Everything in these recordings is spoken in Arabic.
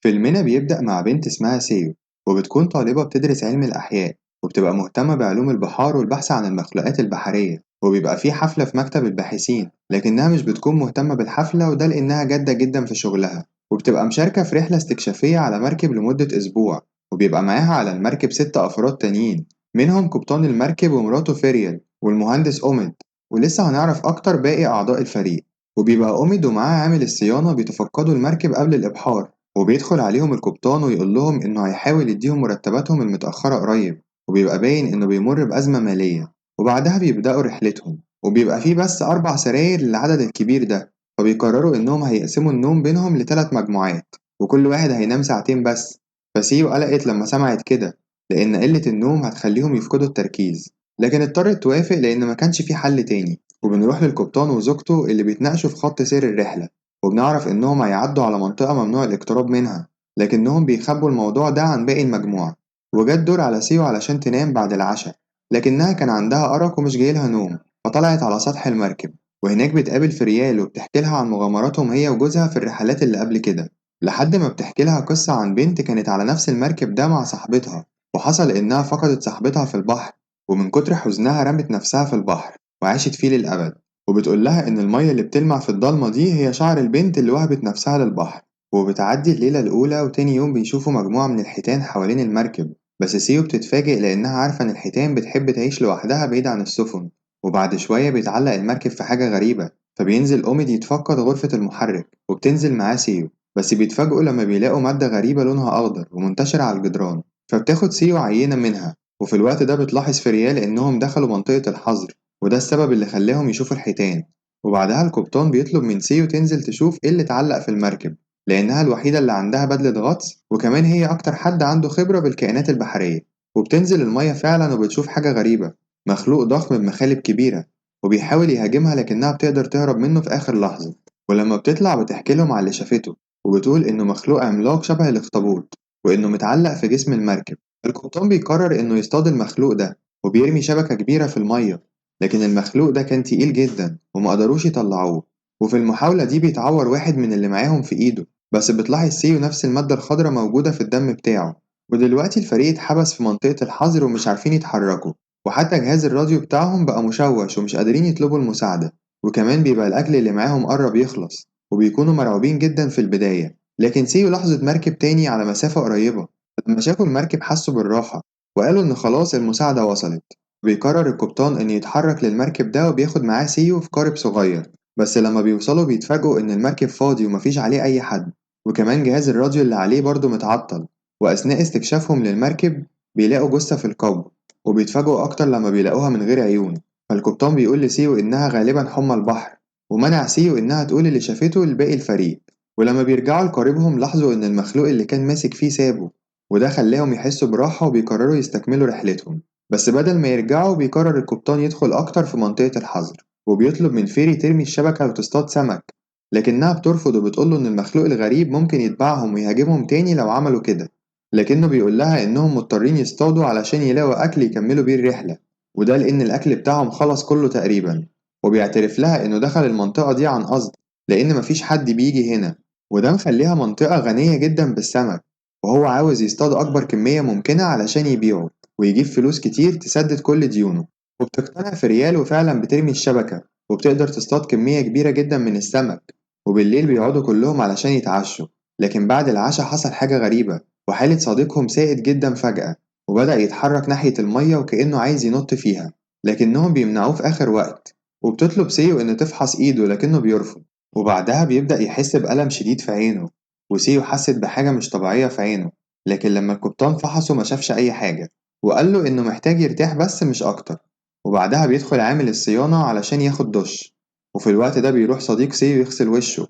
فيلمنا بيبدأ مع بنت اسمها سيو، وبتكون طالبة بتدرس علم الأحياء، وبتبقى مهتمة بعلوم البحار والبحث عن المخلوقات البحرية. وبيبقى في حفلة في مكتب الباحثين، لكنها مش بتكون مهتمة بالحفلة، وده لأنها جادة جدا في شغلها. وبتبقى مشاركة في رحلة استكشافية على مركب لمدة أسبوع، وبيبقى معاها على المركب 6 أفراد تانيين، منهم قبطان المركب ومراته فيريال والمهندس أوميد. ولسه هنعرف أكتر باقي أعضاء الفريق. وبيبقى أوميد ومعاه عامل الصيانة بيتفقدوا المركب قبل الإبحار، وبيدخل عليهم القبطان ويقول لهم إنه هيحاول يديهم مرتباتهم المتأخرة قريب، وبيبقى باين إنه بيمر بأزمة مالية. وبعدها بيبدأوا رحلتهم، وبيبقى فيه بس 4 سراير للعدد الكبير ده، فبيقرروا إنهم هيقسموا النوم بينهم ل3 مجموعات، وكل واحد هينام ساعتين بس. فسيو قلقت لما سمعت كده، لأن قلة النوم هتخليهم يفقدوا التركيز، لكن اضطرت توافق لأن ما كانش في حل تاني. وبنروح للقبطان وزوجته اللي بيتناقشوا في خط سير الرحلة، وبنعرف إنهم هيعدوا على منطقة ممنوع الاقتراب منها، لكنهم بيخبوا الموضوع ده عن باقي المجموعة. وجت دور على سيو علشان تنام بعد العشاء، لكنها كان عندها أرق ومش جايلها نوم، فطلعت على سطح المركب. وهناك بتقابل فريال وبتحكي لها عن مغامراتهم هي وجوزها في الرحلات اللي قبل كده، لحد ما بتحكي لها قصة عن بنت كانت على نفس المركب ده مع صاحبتها، وحصل إنها فقدت صاحبتها في البحر، ومن كتر حزنها رمت نفسها في البحر وعاشت فيه للأبد. وبتقول لها إن المية اللي بتلمع في الضلمة دي هي شعر البنت اللي وهبت نفسها للبحر. وبتعدي الليلة الأولى، وتاني يوم بيشوفوا مجموعة من الحيتان حوالين المركب، بس سيو بتتفاجئ لأنها عارفة إن الحيتان بتحب تعيش لوحدها بعيد عن السفن. وبعد شوية بيتعلق المركب في حاجة غريبة، فبينزل أوميد يتفقد غرفة المحرك، وبتنزل معاه سيو، بس بيتفاجئوا لما بيلاقوا مادة غريبة لونها أخضر ومنتشرة على الجدران. فبتاخد سيو عينة منها، وفي الوقت ده بتلاحظ فريال إنهم دخلوا منطقة الحظر، وده السبب اللي خلاهم يشوفوا الحيتان. وبعدها القبطان بيطلب من سيو تنزل تشوف ايه اللي اتعلق في المركب، لأنها الوحيدة اللي عندها بدلة غطس، وكمان هي أكتر حد عنده خبرة بالكائنات البحرية. وبتنزل المية فعلا وبتشوف حاجة غريبة، مخلوق ضخم بمخالب كبيرة، وبيحاول يهاجمها لكنها بتقدر تهرب منه في آخر لحظة. ولما بتطلع بتحكي لهم على اللي شافته، وبتقول إنه مخلوق عملاق شبه الأخطبوط، وإنه متعلق في جسم المركب. القبطان بيقرر إنه يصطاد المخلوق ده، وبيرمي شبكة كبيرة في المية، لكن المخلوق ده كان تقيل جدا ومقدروش يطلعوه. وفي المحاولة دي بيتعور واحد من اللي معاهم في إيده، بس بتلاحظ سيو نفس المادة الخضراء موجودة في الدم بتاعه. ودلوقتي الفريق اتحبس في منطقة الحظر ومش عارفين يتحركوا، وحتى جهاز الراديو بتاعهم بقى مشوش ومش قادرين يطلبوا المساعدة. وكمان بيبقى الأكل اللي معاهم قرب يخلص، وبيكونوا مرعوبين جدا في البداية. لكن سيو لاحظت مركب تاني على مسافة قريبة، لما شافوا المركب حسوا بالراحة، وقالوا إن خلاص المساعدة وصلت. بيقرر القبطان إنه يتحرك للمركب ده وبياخد معاه سيو في قارب صغير، بس لما بيوصلوا بيتفاجئوا إن المركب فاضي ومفيش عليه أي حد، وكمان جهاز الراديو اللي عليه برضه متعطل. وأثناء استكشافهم للمركب بيلاقوا جثة في القبو، وبيتفاجئوا أكتر لما بيلاقوها من غير عيون. فالقبطان بيقول لسيو إنها غالبا حمى البحر، ومنع سيو إنها تقول اللي شافته لباقي الفريق. ولما بيرجعوا لقاربهم لاحظوا إن المخلوق اللي كان ماسك فيه سابه، وده خلاهم يحسوا براحة وبيقرروا يستكملوا رحلتهم. بس بدل ما يرجعوا بيقرر القبطان يدخل أكتر في منطقة الحظر، وبيطلب من فيري ترمي الشبكة وتصطاد سمك، لكنها بترفض وبتقوله إن المخلوق الغريب ممكن يتبعهم ويهاجمهم تاني لو عملوا كده، لكنه بيقول لها إنهم مضطرين يصطادوا علشان يلاقوا أكل يكملوا بيه الرحلة، وده لأن الأكل بتاعهم خلص كله تقريبا. وبيعترف لها إنه دخل المنطقة دي عن قصد، لأن مفيش حد بيجي هنا، وده مخليها منطقة غنية جدا بالسمك، وهو عاوز يصطاد أكبر كمية ممكنة علشان يبيعه ويجيب فلوس كتير تسدد كل ديونه. وبتقتنع في ريال وفعلا بترمي الشبكة، وبتقدر تصطاد كمية كبيرة جدا من السمك. وبالليل بيقعدوا كلهم علشان يتعشوا، لكن بعد العشاء حصل حاجة غريبة، وحالة صديقهم ساءت جدا فجأة، وبدأ يتحرك ناحية المية وكأنه عايز ينط فيها، لكنهم بيمنعوه في آخر وقت. وبتطلب سيو إن تفحص إيده لكنه بيرفض. وبعدها بيبدأ يحس بألم شديد في عينه، وسيو حست بحاجة مش طبيعية في عينه، لكن لما القبطان فحصه ما شافش أي حاجة، وقال له إنه محتاج يرتاح بس مش أكتر. وبعدها بيدخل عامل الصيانة علشان ياخد دش، وفي الوقت ده بيروح صديق سيو يغسل وشه،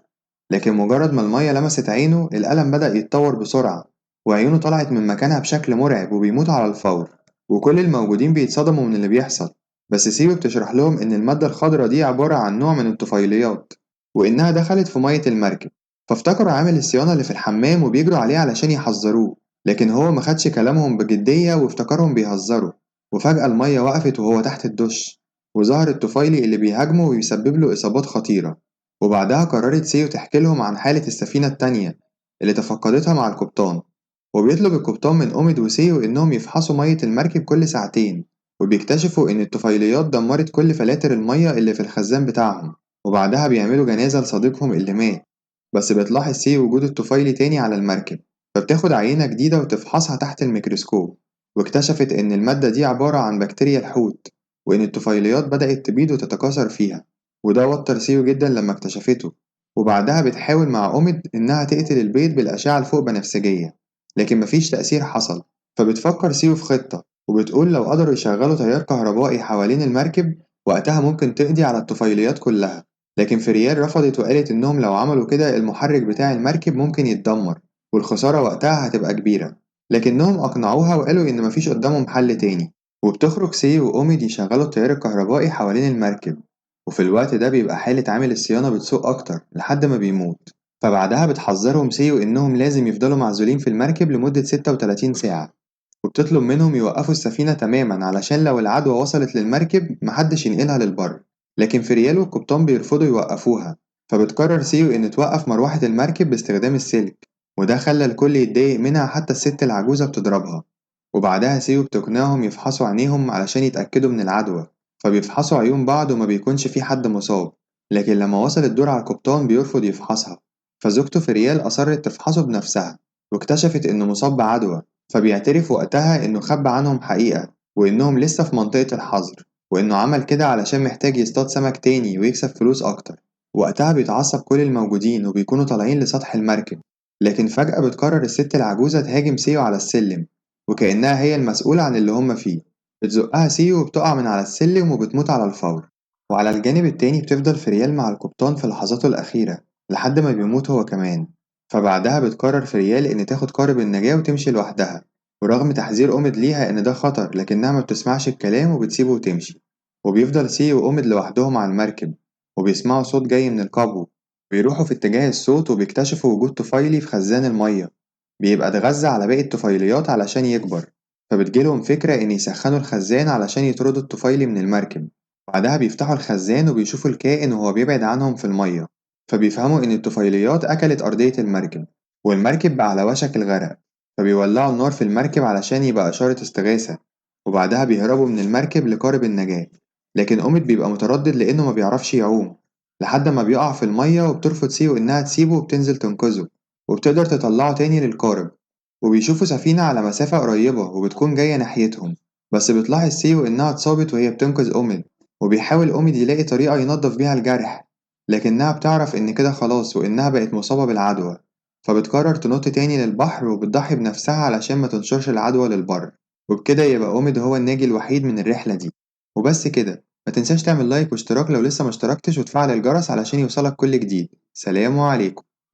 لكن مجرد ما المية لمست عينه الألم بدأ يتطور بسرعة، وعيونه طلعت من مكانها بشكل مرعب وبيموت على الفور. وكل الموجودين بيتصدموا من اللي بيحصل، بس سيو بتشرح لهم إن المادة الخضراء دي عبارة عن نوع من الطفيليات، وإنها دخلت في مية المركب. فافتكروا عامل الصيانة اللي في الحمام وبيجروا عليه علشان يحذروه، لكن هو ما خدش كلامهم بجدية وافتكرهم بيهزروا. وفجأة المية وقفت وهو تحت الدش، وظهر الطفيلي اللي بيهاجمه ويسبب له إصابات خطيرة. وبعدها قررت سيو تحكي لهم عن حالة السفينة التانية، اللي تفقدتها مع القبطان، وبيطلب القبطان من أوميد وسيو إنهم يفحصوا مية المركب كل ساعتين، وبيكتشفوا إن الطفيليات دمرت كل فلاتر المية اللي في الخزان بتاعهم، وبعدها بيعملوا جنازة لصديقهم اللي مات. بس بتلاحظ سيو وجود الطفيلي تاني على المركب، فبتاخد عينة جديدة وتفحصها تحت الميكروسكوب، واكتشفت إن المادة دي عبارة عن بكتيريا الحوت، وإن الطفيليات بدأت تبيض وتتكاثر فيها، وده وتر سيو جدا لما اكتشفته. وبعدها بتحاول مع أوميد إنها تقتل البيض بالأشعة الفوق بنفسجية، لكن مفيش تأثير حصل. فبتفكر سيو في خطة، وبتقول لو قدروا يشغلوا تيار كهربائي حوالين المركب وقتها ممكن تقضي على الطفيليات كلها. لكن فريال رفضت وقالت إنهم لو عملوا كده المحرك بتاع المركب ممكن يتدمر، والخسارة وقتها هتبقى كبيرة. لكنهم أقنعوها وقالوا إن مفيش قدامهم حل تاني، وبتخرج سي وأوميد يشغلوا التيار الكهربائي حوالين المركب، وفي الوقت ده بيبقى حالة عامل الصيانة بتسوء أكتر لحد ما بيموت. فبعدها بتحذرهم سيو إنهم لازم يفضلوا معزولين في المركب لمدة 36 ساعة، وبتطلب منهم يوقفوا السفينة تماما علشان لو العدوى وصلت للمركب محدش ينقلها للبر. لكن فريال والقبطان بيرفضوا يوقفوها، فبتقرر سيو إن توقف مروحة المركب باستخدام السلك، وده خلى الكل يتضايق منها حتى الست العجوزة بتضربها. وبعدها سيو بتقنعهم يفحصوا عينيهم علشان يتأكدوا من العدوى، فبيفحصوا عيون بعض وما بيكونش في حد مصاب. لكن لما وصل الدور على القبطان بيرفض يفحصها، فزوجته فريال أصرت تفحصه بنفسها، واكتشفت إنه مصاب بعدوى. فبيعترف وقتها إنه خبى عنهم حقيقة، وإنهم لسه في منطقة الحظر، وإنه عمل كده علشان محتاج يصطاد سمك تاني ويكسب فلوس أكتر. وقتها بيتعصب كل الموجودين وبيكونوا طالعين لسطح المركب، لكن فجأة بتقرر الست العجوزة تهاجم سيو على السلم، وكأنها هي المسؤولة عن اللي هما فيه. بتزقها سيو وبتقع من على السلم وبتموت على الفور. وعلى الجانب التاني بتفضل فريال مع القبطان في لحظاته الأخيرة لحد ما بيموت هو كمان. فبعدها بتقرر فريال إن تاخد قارب النجاة وتمشي لوحدها، ورغم تحذير أوميد ليها إن ده خطر لكنها ما بتسمعش الكلام وبتسيبه وتمشي. وبيفضل سي وأوميد لوحدهم على المركب، وبيسمعوا صوت جاي من القبو. بيروحوا في اتجاه الصوت وبيكتشفوا وجود طفيلي في خزان المية، بيبقى اتغذى على باقي الطفيليات علشان يكبر. فبتجيلهم فكرة إن يسخنوا الخزان علشان يطردوا الطفيلي من المركب. بعدها بيفتحوا الخزان وبيشوفوا الكائن وهو بيبعد عنهم في المية، فبيفهموا إن الطفيليات أكلت أرضية المركب، والمركب بقى على وشك الغرق. فبيولعوا النار في المركب علشان يبقى إشارة استغاثة، وبعدها بيهربوا من المركب لقارب النجاة. لكن أوميد بيبقى متردد لأنه ما بيعرفش يعوم، لحد ما بيقع في المية وبترفض سيو إنها تسيبه وبتنزل تنقذه، وبتقدر تطلعه تاني للقارب. وبيشوفوا سفينة على مسافة قريبة وبتكون جاية ناحيتهم، بس بتلاحظ سيو إنها اتصابت وهي بتنقذ أوميد، وبيحاول أوميد يلاقي طريقة ينظف بيها الجرح، لكنها بتعرف إن كده خلاص وإنها بقت مصابة بالعدوى. فبتقرر تنط تاني للبحر وبتضحي بنفسها علشان ما تنشرش العدوى للبر، وبكده يبقى أوميد هو الناجي الوحيد من الرحلة دي. وبس كده، ما تنساش تعمل لايك واشتراك لو لسه ما اشتركتش، وتفعل الجرس علشان يوصلك كل جديد. سلام عليكم.